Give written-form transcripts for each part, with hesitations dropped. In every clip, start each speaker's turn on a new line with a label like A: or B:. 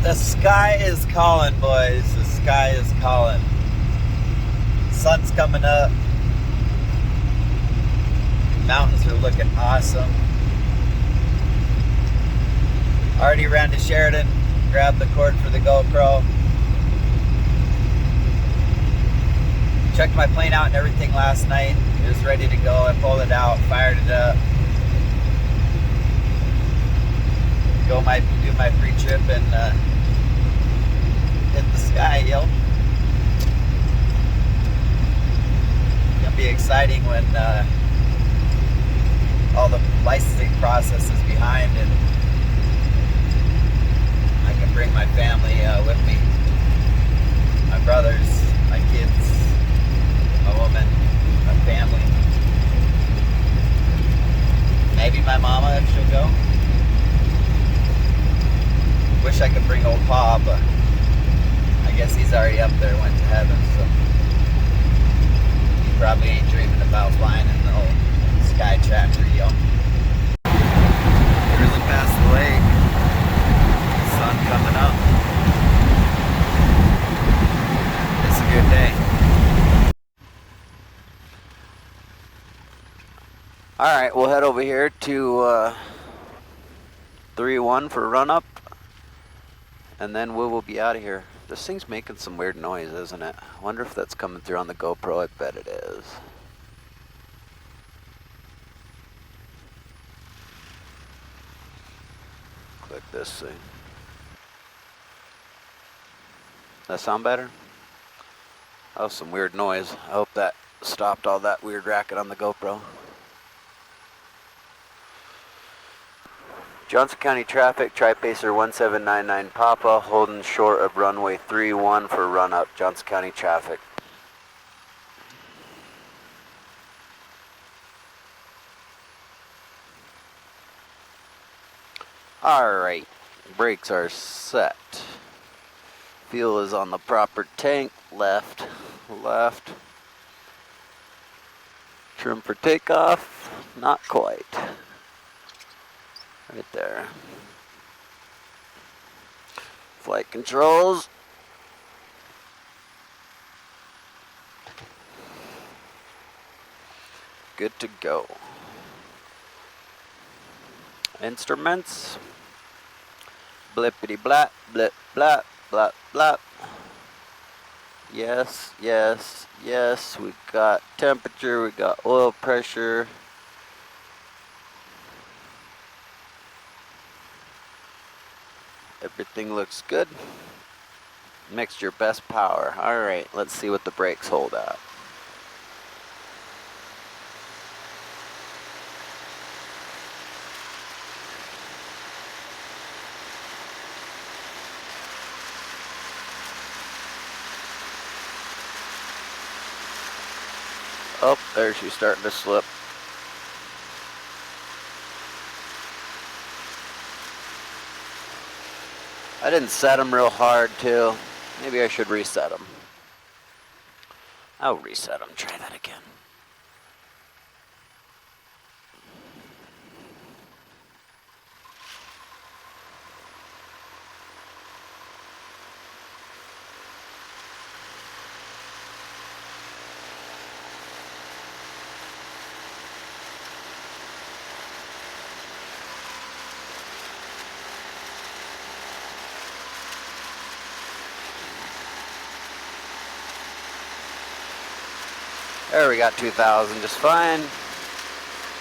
A: The sky is calling, boys. The sky is calling. Sun's coming up. Mountains are looking awesome. Already ran to Sheridan, grabbed the cord for the GoPro. Checked my plane out and everything last night. It was ready to go. I pulled it out, fired it up. Do my pre-trip and hit the sky, yo. It's gonna be exciting when all the licensing process is behind and I can bring my family with me. My brothers, my kids, my woman, my family. Maybe my mama if she'll go. Wish I could bring old Pa, but I guess he's already up there, went to heaven, so he probably ain't dreaming about flying in the old Sky Tractor, yo. Cruising past the lake, sun coming up. It's a good day. Alright, we'll head over here to 3-1 for run up, and then we will be out of here. This thing's making some weird noise, isn't it? I wonder if that's coming through on the GoPro. I bet it is. Click this thing. That sound better? That was some weird noise. I hope that stopped all that weird racket on the GoPro. Johnson County traffic, Tri-Pacer 1799 Papa, holding short of runway 31 for run up, Johnson County traffic. Alright, brakes are set. Fuel is on the proper tank, left. Trim for takeoff, not quite. Right there. Flight controls. Good to go. Instruments. Blippity blap, blip blap, blap blap. Yes, yes, yes. We got temperature, we got oil pressure. Everything looks good. Mixture best power. Alright, let's see what the brakes hold at. Oh, there she's starting to slip. I didn't set them real hard too. Maybe I should reset them. I'll reset them. Try that again. There we got 2000 just fine.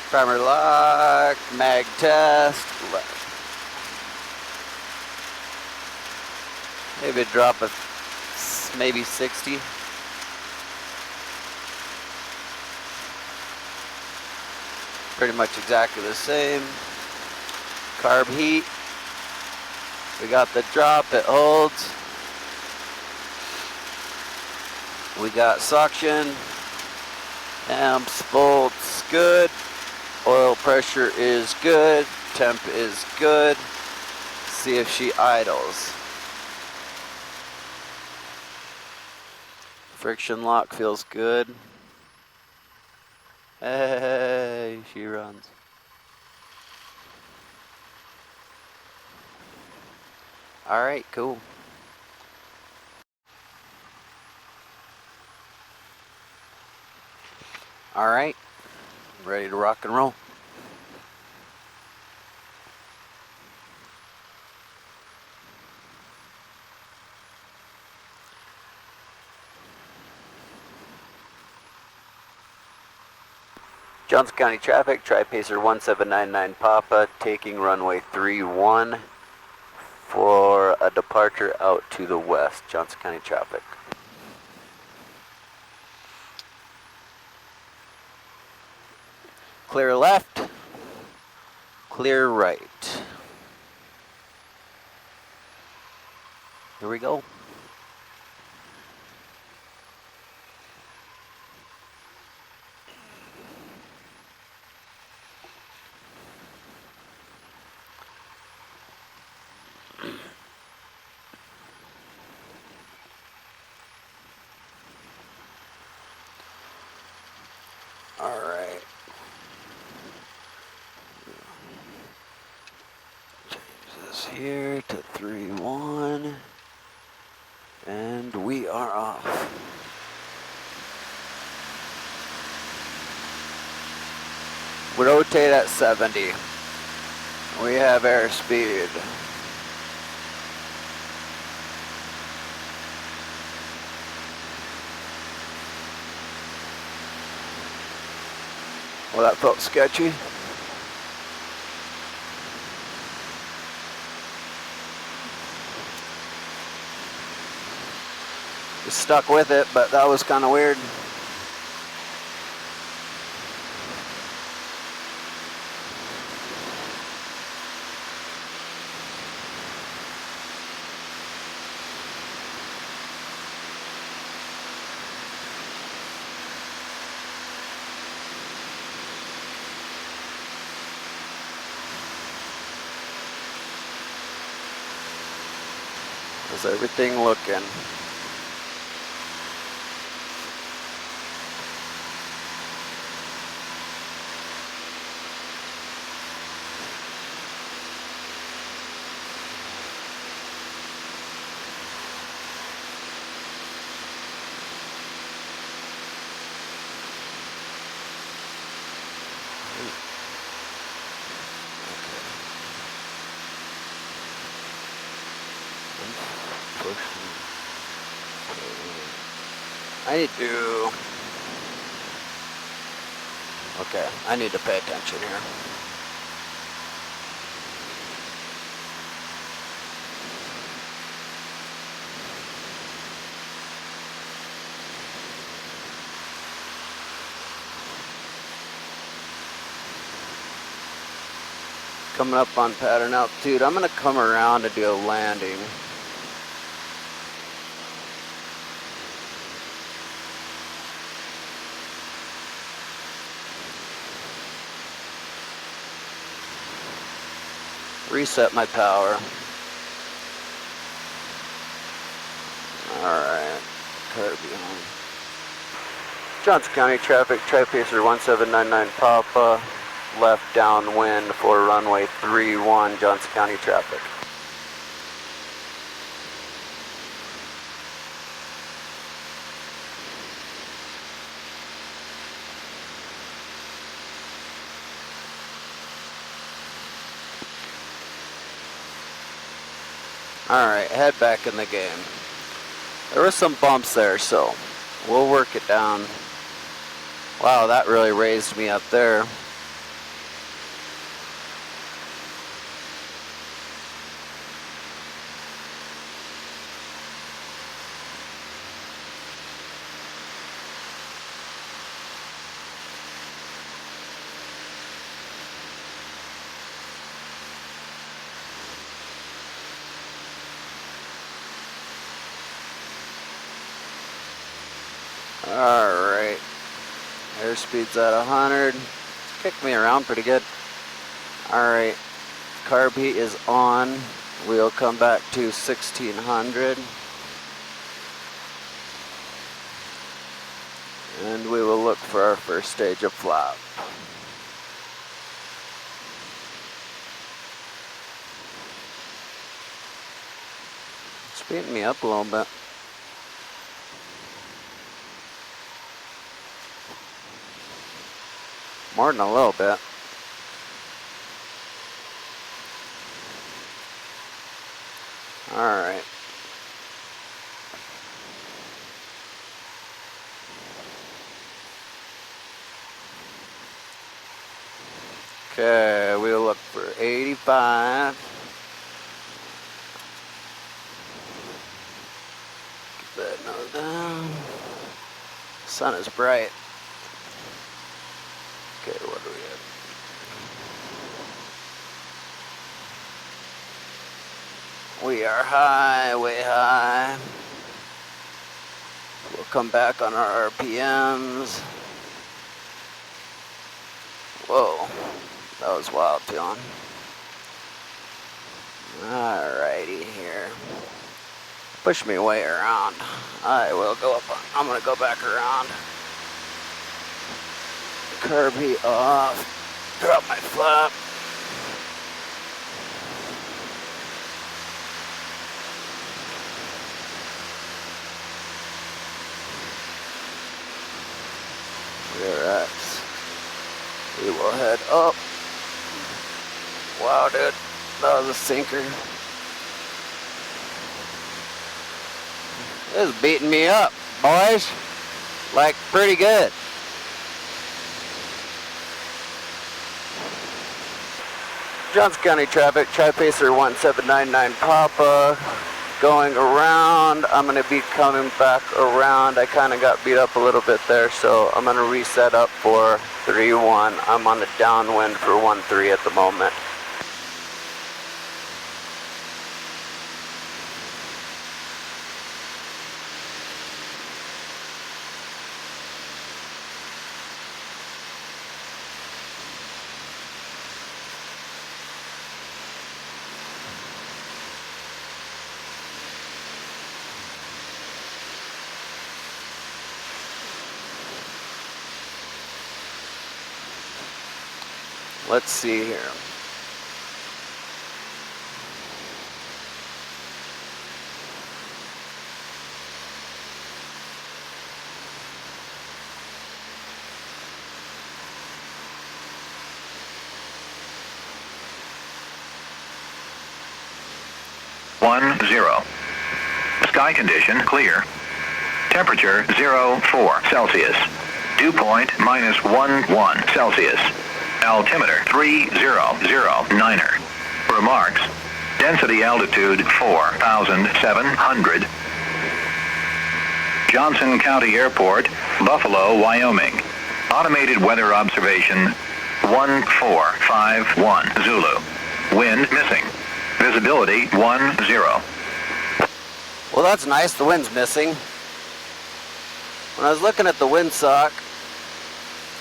A: Primer lock, mag test. Maybe drop a maybe 60. Pretty much exactly the same. Carb heat. We got the drop, it holds. We got suction. Amps, volts, good. Oil pressure is good. Temp is good. See if she idles. Friction lock feels good. Hey, she runs. Alright, cool. Alright, ready to rock and roll. Johnson County traffic, Tri-Pacer 1799 Papa, taking runway 31 for a departure out to the west. Johnson County traffic. Clear left, clear right. Here we go. Alright. Change this here to 3-1. And we are off. We rotate at 70. We have airspeed. Well, that felt sketchy. Just stuck with it, but that was kind of weird. How's everything looking? I need to... Okay, I need to pay attention here. Coming up on pattern altitude, I'm going to come around to do a landing. Reset my power. Alright, Kirby home. Johnson County traffic, Tri-Pacer 1799 Papa, left downwind for runway 31, Johnson County traffic. Alright, head back in the game. There were some bumps there, so we'll work it down. Wow, that really raised me up there. Alright, airspeed's at 100. Kicked me around pretty good. Alright, carb heat is on. We'll come back to 1600. And we will look for our first stage of flap. Speeding me up a little bit. More than a little bit. All right. Okay, we'll look for 85. Get that nose down. Sun is bright. Okay, what do we have? We are high, way high. We'll come back on our RPMs. Whoa, that was wild feeling. Alrighty here. Push me way around. I will go up. I'm gonna go back around. Curb heat off. Drop my flap. Relax. We will head up. Wow, dude. That was a sinker. This is beating me up, boys. Like, pretty good. Johnson County traffic, Tri-Pacer 1799 Papa. Going around. I'm going to be coming back around. I kind of got beat up a little bit there, so I'm going to reset up for 3-1. I'm on the downwind for 1-3 at the moment. Let's see here.
B: Sky condition clear. Temperature 04 Celsius. Dew point -11 Celsius. Altimeter 3009er. Remarks. Density altitude 4,700. Johnson County Airport, Buffalo, Wyoming. Automated weather observation 1451 Zulu. Wind missing. Visibility 10.
A: Well, that's nice. The wind's missing. When I was looking at the windsock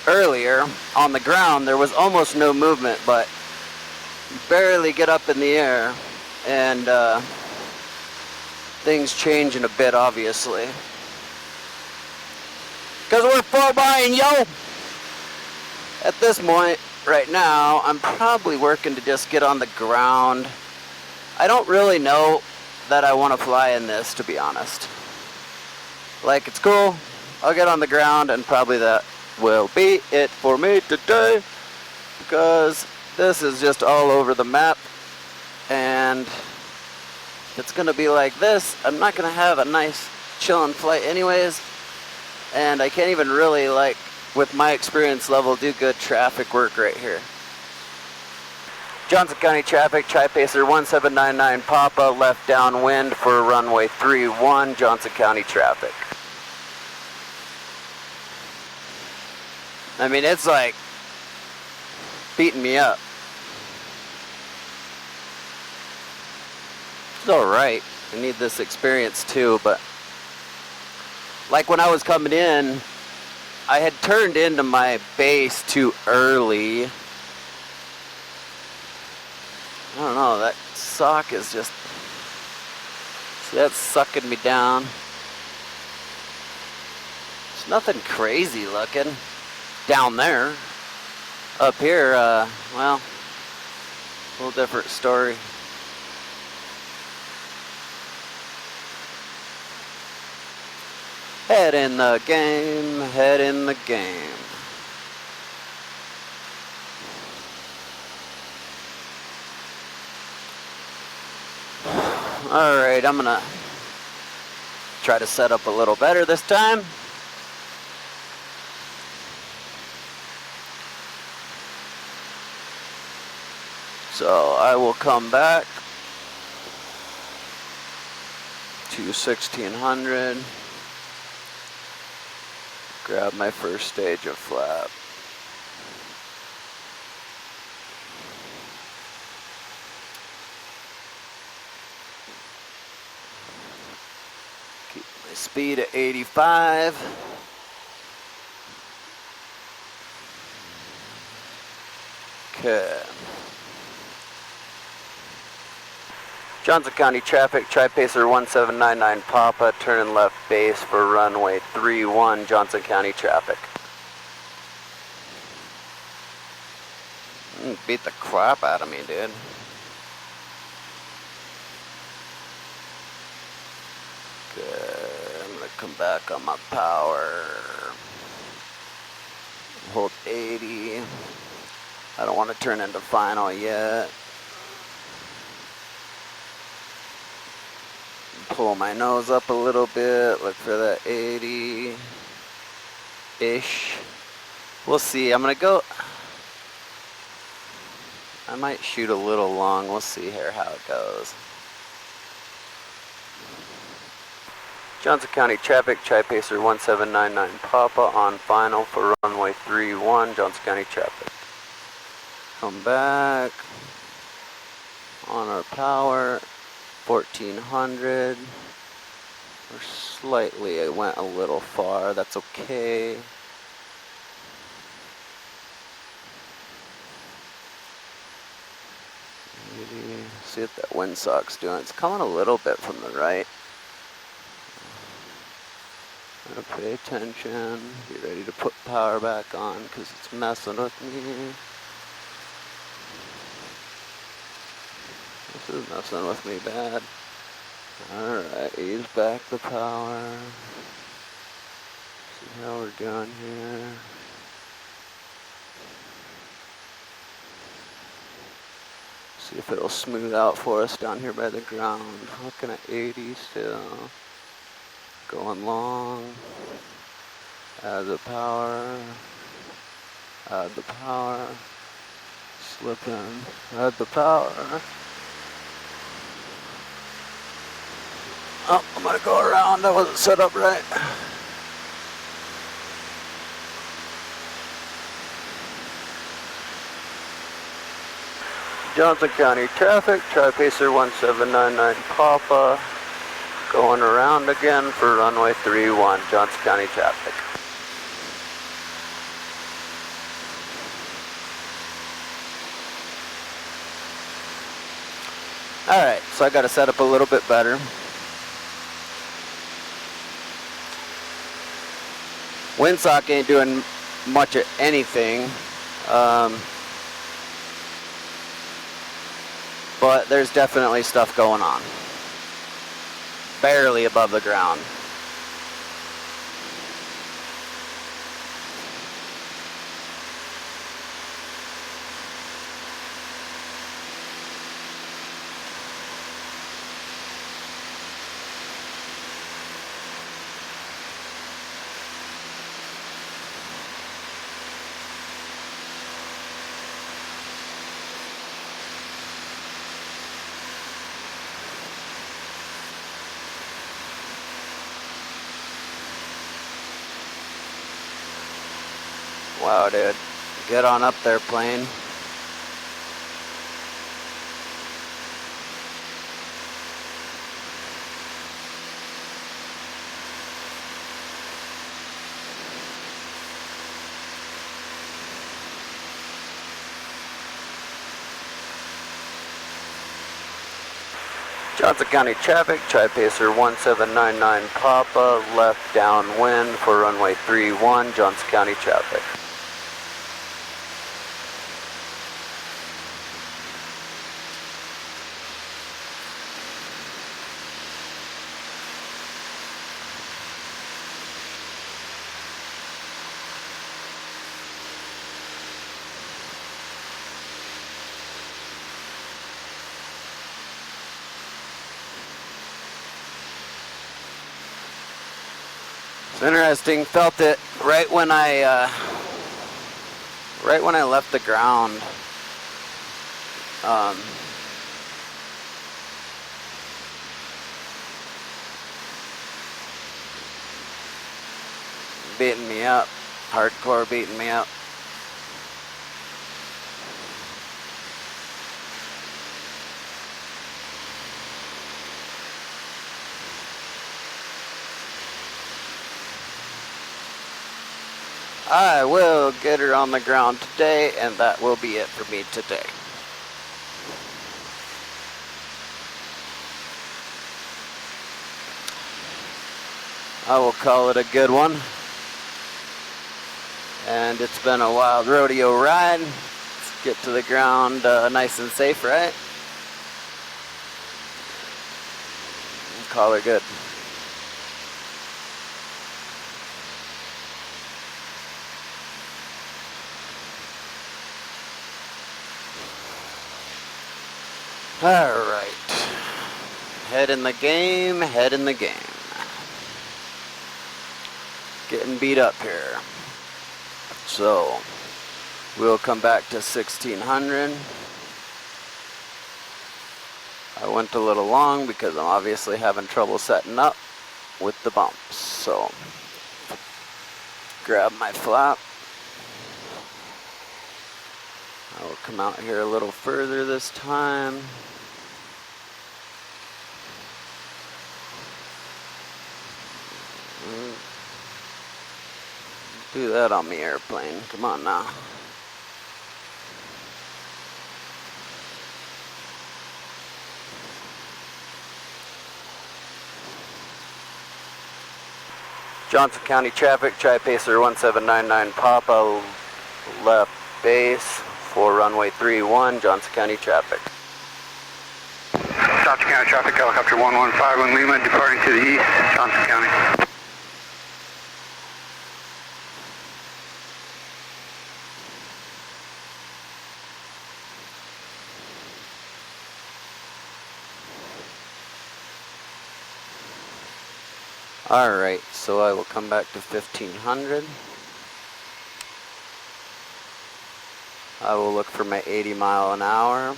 A: earlier, on the ground, there was almost no movement, but you barely get up in the air, and things change in a bit, obviously. Because we're 4-bying, yo! At this point, right now, I'm probably working to just get on the ground. I don't really know that I want to fly in this, to be honest. Like, it's cool. I'll get on the ground, and probably that will be it for me today, because this is just all over the map, and if it's gonna be like this, I'm not gonna have a nice chilling flight anyways, and I can't even really, like, with my experience level, do good traffic work right here. Johnson County traffic, Tri-Pacer 1799 Papa, left downwind for runway 31, Johnson County traffic. I mean, it's like beating me up. It's alright. I need this experience too, but like when I was coming in, I had turned into my base too early. I don't know, that sock is just, see, that's sucking me down. It's nothing crazy looking down there. Up here, well, a little different story. Head in the game, head in the game. Alright, I'm gonna try to set up a little better this time. So I will come back to 1600, grab my first stage of flap. Keep my speed at 85. Okay. Johnson County traffic, Tri-Pacer 1799 Papa, turning left base for runway 31, Johnson County traffic. Beat the crap out of me, dude. Okay, I'm gonna come back on my power. Hold 80. I don't want to turn into final yet. Pull my nose up a little bit, look for that 80-ish. We'll see, I'm gonna go, I might shoot a little long, we'll see here how it goes. Johnson County traffic, Tri-Pacer 1799 Papa on final for runway 31, Johnson County traffic. Come back on our power. 1400, or slightly, I went a little far, that's okay. Maybe see what that windsock's doing. It's coming a little bit from the right. Gotta pay attention, be ready to put power back on because it's messing with me. This is messing with me bad. Alright, ease back the power. See how we're doing here. See if it'll smooth out for us down here by the ground. Looking at 80 still. Going long. Add the power. Add the power. Slipping. Add the power. Oh, I'm gonna go around. That wasn't set up right. Johnson County traffic, Tri-Pacer 1799 Papa, going around again for runway 31, Johnson County traffic. Alright, so I gotta set up a little bit better. Windsock ain't doing much of anything, but there's definitely stuff going on. Barely above the ground. Wow, dude. Get on up there, plane. Johnson County traffic, Tri-Pacer 1799 Papa, left downwind for runway 31, Johnson County traffic. It's interesting. Felt it right when I left the ground. Beating me up, hardcore beating me up. I will get her on the ground today, and that will be it for me today. I will call it a good one. And it's been a wild rodeo ride. Let's get to the ground nice and safe, right? Call her good. Alright. Head in the game, head in the game. Getting beat up here. So, we'll come back to 1600. I went a little long because I'm obviously having trouble setting up with the bumps. So, grab my flap. I will come out here a little further this time. Do that on the airplane. Come on now. Johnson County traffic, Tri-Pacer 1799 Papa, left base for runway 31, Johnson County traffic.
C: Johnson County traffic, helicopter 1151 Lima, departing to the east, Johnson County.
A: Alright, so I will come back to 1500. I will look for my 80 mile an hour.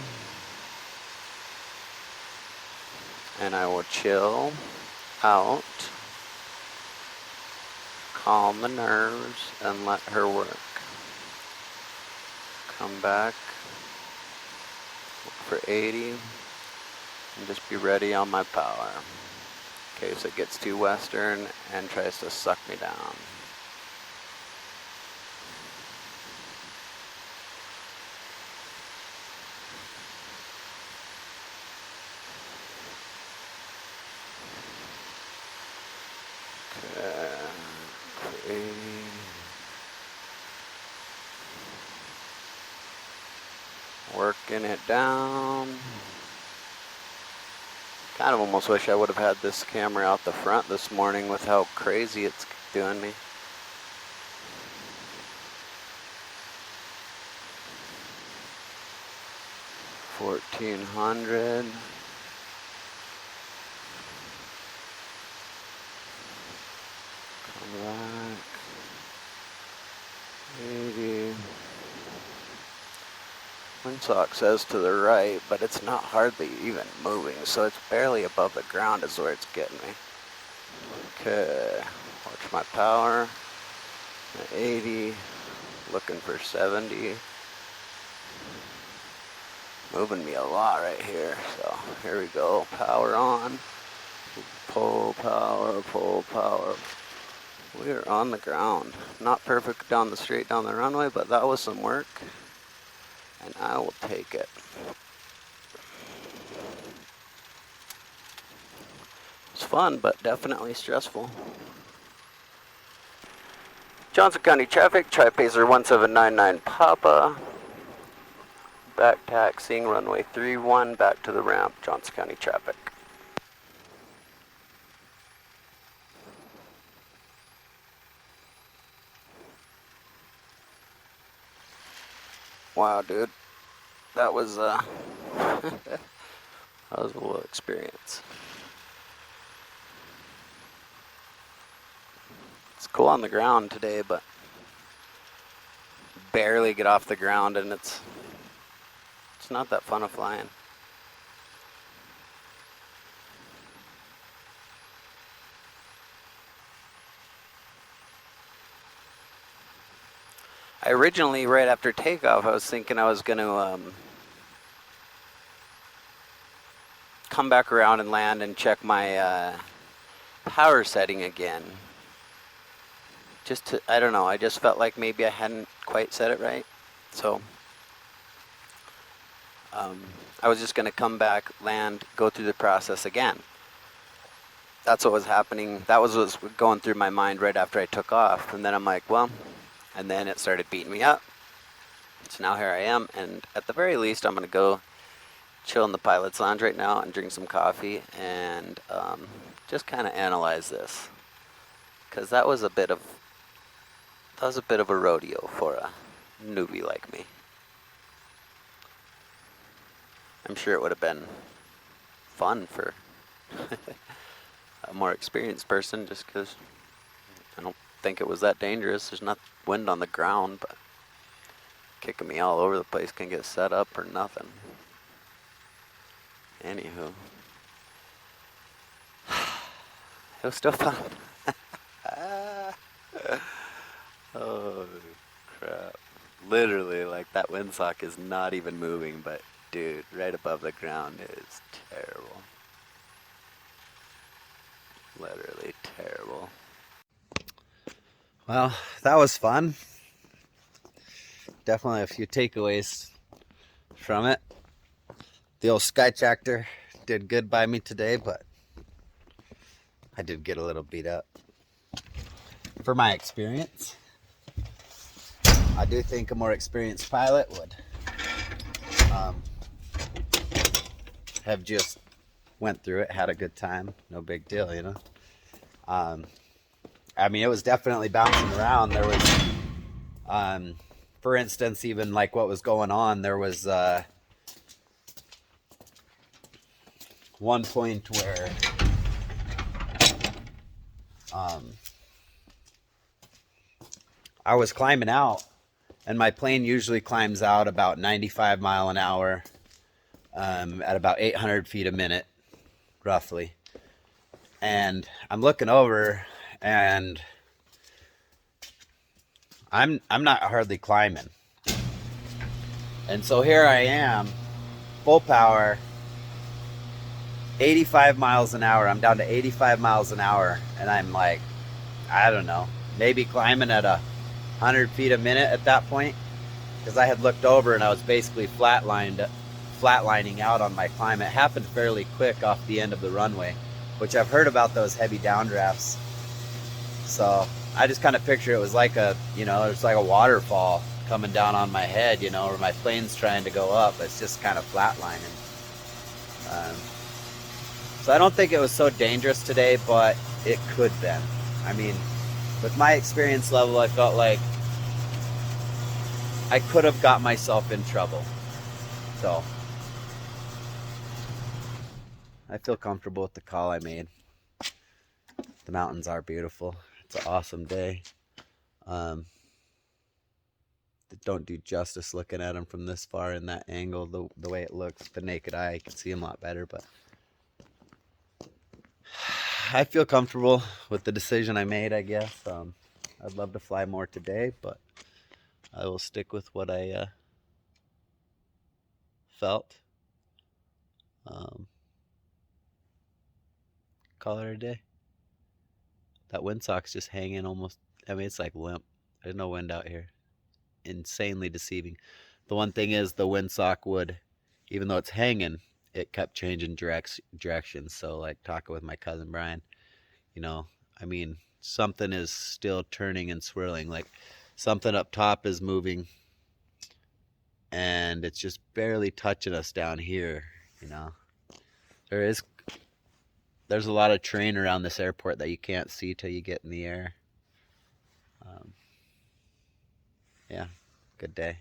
A: And I will chill out, calm the nerves, and let her work. Come back, look for 80, and just be ready on my power. In case it gets too western and tries to suck me down. Okay. Working it down. Kind of almost wish I would have had this camera out the front this morning with how crazy it's doing me. $1,400. Come back. 80. Windsock says to the right, but it's not hardly even moving, so it's barely above the ground is where it's getting me. Okay, watch my power. 80, looking for 70. Moving me a lot right here, so here we go. Power on. Pull power, pull power. We are on the ground. Not perfect down the straight down the runway, but that was some work. And I will take it. It's fun, but definitely stressful. Johnson County traffic, Tri-Pacer 1799 Papa. Back taxiing runway 31 back to the ramp, Johnson County traffic. Wow, dude. That was that was a little experience. cool on the ground today, but barely get off the ground, and it's not that fun of flying. I originally, right after takeoff, I was thinking I was going to come back around and land and check my power setting again. Just to, I don't know, I just felt like maybe I hadn't quite set it right. So I was just going to come back, land, go through the process again. That's what was happening. That was what was going through my mind right after I took off. And then I'm like, well, and then it started beating me up. So now here I am, and at the very least, I'm going to go chill in the pilot's lounge right now and drink some coffee and just kind of analyze this, because that was a bit of a rodeo for a newbie like me. I'm sure it would have been fun for a more experienced person, just because I don't think it was that dangerous. There's not wind on the ground, but kicking me all over the place, can get set up or nothing. Anywho, it was still fun. Oh crap. Literally, like, that windsock is not even moving, but dude, right above the ground is terrible. Literally terrible. Well, that was fun. Definitely a few takeaways from it. The old Sky Tractor did good by me today, but I did get a little beat up. For my experience, I do think a more experienced pilot would have just went through it, had a good time, no big deal, you know. I mean, it was definitely bouncing around. There was, for instance, even like what was going on, there was one point where I was climbing out, and my plane usually climbs out about 95 mile an hour at about 800 feet a minute, roughly. And I'm looking over, and I'm not hardly climbing. And so here I am, full power, 85 miles an hour. I'm down to 85 miles an hour, and I'm like, I don't know, maybe climbing at 100 feet a minute at that point, because I had looked over and I was basically flatlining out on my climb. It happened fairly quick off the end of the runway, which I've heard about those heavy downdrafts. So I just kind of picture it was like a, you know, it's like a waterfall coming down on my head, you know, or my plane's trying to go up. It's just kind of flatlining. So I don't think it was so dangerous today, but it could have been. I mean, with my experience level, I felt like I could have got myself in trouble. So I feel comfortable with the call I made. The mountains are beautiful. It's an awesome day. Don't do justice looking at them from this far in that angle. The way it looks, the naked eye, I can see them a lot better, but I feel comfortable with the decision I made, I guess. I'd love to fly more today, but I will stick with what I felt. Call it a day. That windsock's just hanging almost, I mean, it's like limp. There's no wind out here. Insanely deceiving. The one thing is, the windsock would, even though it's hanging, it kept changing directions. So, like, talking with my cousin Brian, you know, I mean, something is still turning and swirling. Like, something up top is moving, and it's just barely touching us down here, you know. There's a lot of terrain around this airport that you can't see till you get in the air. Yeah, good day.